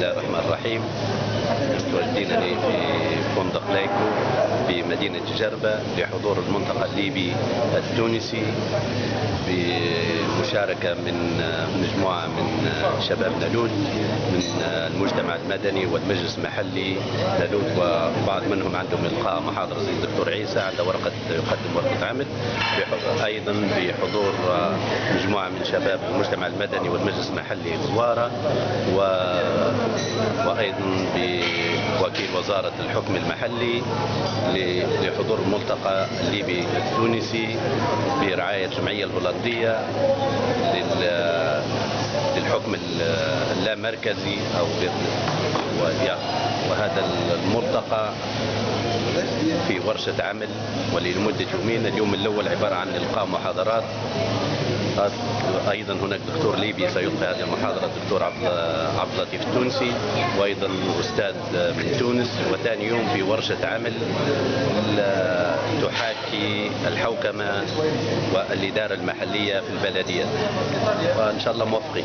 الله الرحمن الرحيم. تواجدينني في فندق لايكو في مدينة جربة لحضور الملتقى الليبي التونسي بمشاركة من مجموعة من شباب نالوت من المجتمع المدني والمجلس المحلي نالوت، وبعض منهم عندهم إلقاء محاضرة زي الدكتور عيسى عنده يقدم ورقة عمل، أيضا بحضور مجموعة من شباب المجتمع المدني والمجلس المحلي زوارة، وأيضا بوكيل وزارة الحكم المحلي لحضور الملتقى الليبي التونسي برعاية الجمعية الهولندية للحكم اللامركزي أو وهذا الملتقى في ورشة عمل ولمدة يومين. اليوم الأول عبارة عن إلقاء محاضرات، أيضا هناك دكتور ليبي سيلقي هذه المحاضرة الدكتور عبد اللطيف التونسي، وأيضا أستاذ من تونس. وثاني يوم في ورشة عمل تحاكي الحوكمة والإدارة المحلية في البلدية، وإن شاء الله موفقين.